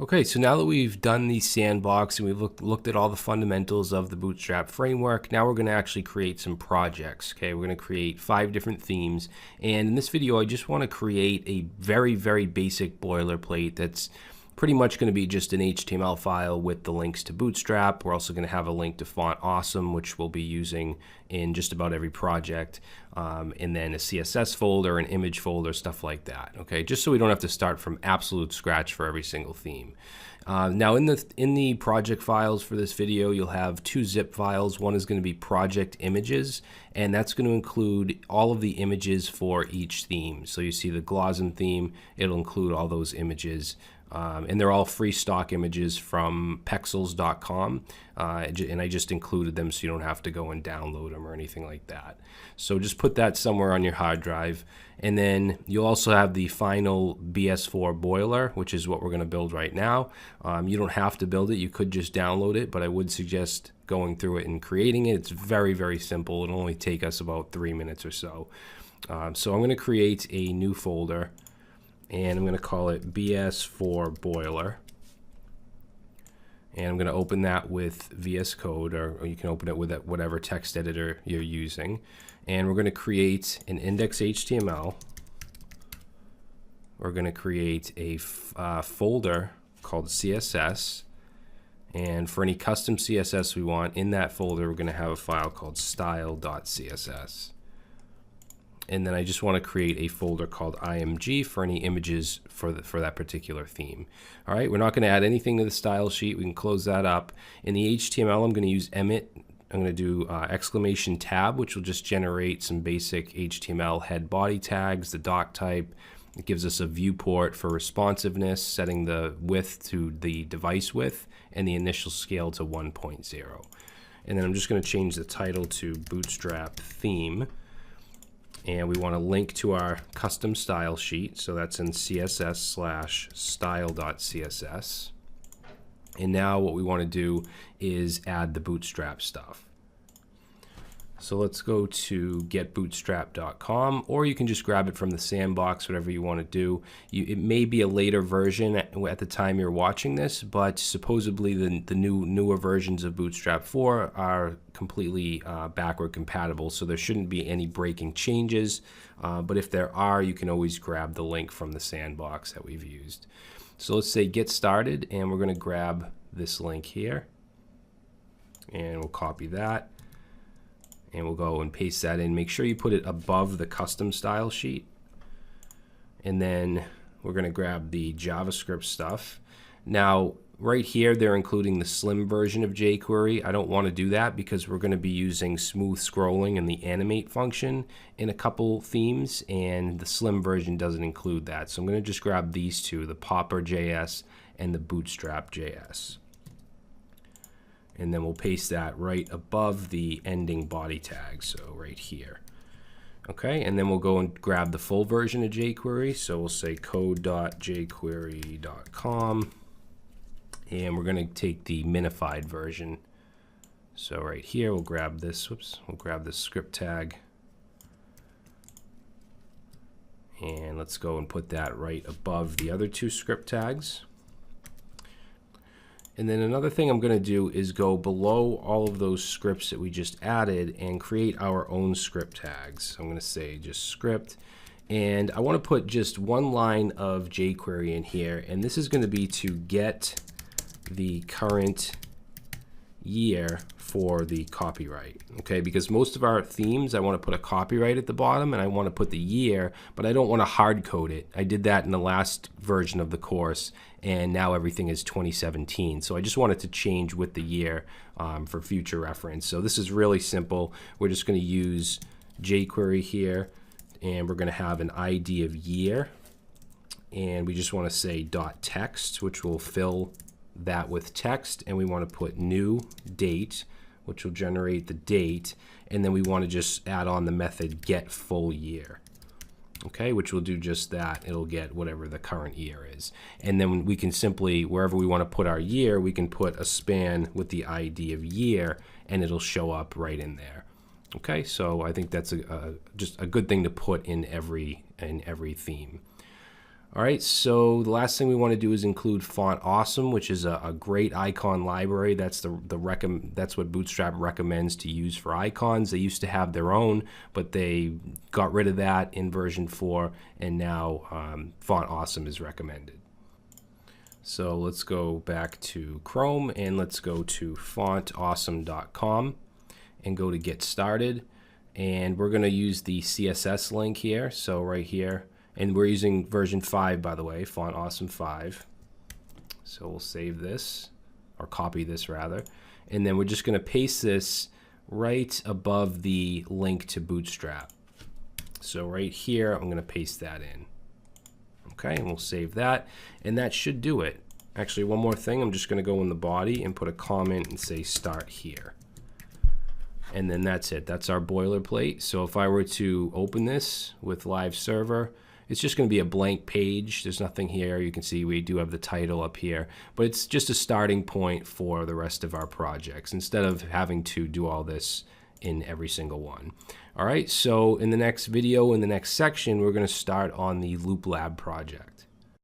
Okay, so now that we've done the sandbox and we've looked at all the fundamentals of the Bootstrap framework, now we're going to actually create some projects. Okay, we're going to create 5 different themes. And in this video, I just want to create a very, very basic boilerplate that's pretty much going to be just an HTML file with the links to Bootstrap. We're also going to have a link to Font Awesome, which we'll be using in just about every project, and then a CSS folder, an image folder, stuff like that. Okay, just so we don't have to start from absolute scratch for every single theme. Now in the project files for this video, you'll have 2 zip files. One is going to be project images, and that's going to include all of the images for each theme. So you see the Glosm theme, it'll include all those images. And they're all free stock images from Pexels.com, and I just included them so you don't have to go and download them or anything like that. So just put that somewhere on your hard drive, and then you'll also have the final BS4 boiler, which is what we're going to build right now. You don't have to build it, you could just download it, but I would suggest going through it and creating it. It's very, very simple. It'll only take us about 3 minutes or so. So I'm going to create a new folder, and I'm going to call it BS4 boiler, and I'm going to open that with VS Code, or you can open it with whatever text editor you're using, and we're going to create an index.html. We're going to create a folder called CSS, and for any custom CSS we want in that folder, we're going to have a file called style.css. And then I just want to create a folder called IMG for any images for that particular theme. All right, we're not going to add anything to the style sheet. We can close that up. In the HTML, I'm going to use Emmet. I'm going to do exclamation tab, which will just generate some basic HTML head body tags, the doc type. It gives us a viewport for responsiveness, setting the width to the device width and the initial scale to 1.0. And then I'm just going to change the title to Bootstrap theme. And we want to link to our custom style sheet, so that's in css/style.css. And now what we want to do is add the Bootstrap stuff. So let's go to getbootstrap.com, or you can just grab it from the sandbox, whatever you want to do. It may be a later version at the time you're watching this, but supposedly the newer versions of Bootstrap 4 are completely backward compatible, so there shouldn't be any breaking changes. But if there are, you can always grab the link from the sandbox that we've used. So let's say get started, and we're going to grab this link here, and we'll copy that. And we'll go and paste that in. Make sure you put it above the custom style sheet. And then we're going to grab the JavaScript stuff. Now, right here, they're including the slim version of jQuery. I don't want to do that because we're going to be using smooth scrolling and the animate function in a couple themes, and the slim version doesn't include that. So I'm going to just grab these two, the Popper.js and the Bootstrap.js. And then we'll paste that right above the ending body tag, so right here. Okay, and then we'll go and grab the full version of jQuery. So we'll say code.jquery.com, and we're going to take the minified version. So right here, we'll grab this. We'll grab the script tag, and let's go and put that right above the other 2 script tags. And then another thing I'm going to do is go below all of those scripts that we just added and create our own script tags. So I'm going to say just script, and I want to put just one line of jQuery in here, and this is going to be to get the current year for the copyright. Okay, because most of our themes I want to put a copyright at the bottom, and I want to put the year, but I don't want to hard code it. I did that in the last version of the course, and now everything is 2017. So I just wanted to change with the year for future reference. So this is really simple. We're just going to use jQuery here, and we're going to have an ID of year, and we just want to say .text, which will fill that with text, and we want to put new date, which will generate the date, and then we want to just add on the method get full year. Okay, which will do just that. It'll get whatever the current year is, and then we can simply, wherever we want to put our year, we can put a span with the ID of year, and it'll show up right in there. Okay, so I think that's just a good thing to put in every theme. All right, so the last thing we want to do is include Font Awesome, which is a great icon library. That's that's what Bootstrap recommends to use for icons. They used to have their own, but they got rid of that in version 4, and now Font Awesome is recommended. So let's go back to Chrome and let's go to fontawesome.com and go to Get Started. And we're going to use the CSS link here. So right here. And we're using version 5, by the way, Font Awesome 5. So we'll save this, or copy this rather. And then we're just going to paste this right above the link to Bootstrap. So right here, I'm going to paste that in. Okay, and we'll save that. And that should do it. Actually, one more thing. I'm just going to go in the body and put a comment and say start here. And then that's it. That's our boilerplate. So if I were to open this with Live Server, it's just going to be a blank page. There's nothing here. You can see we do have the title up here, but it's just a starting point for the rest of our projects instead of having to do all this in every single one. All right, so in the next video, in the next section, we're going to start on the Loop Lab project.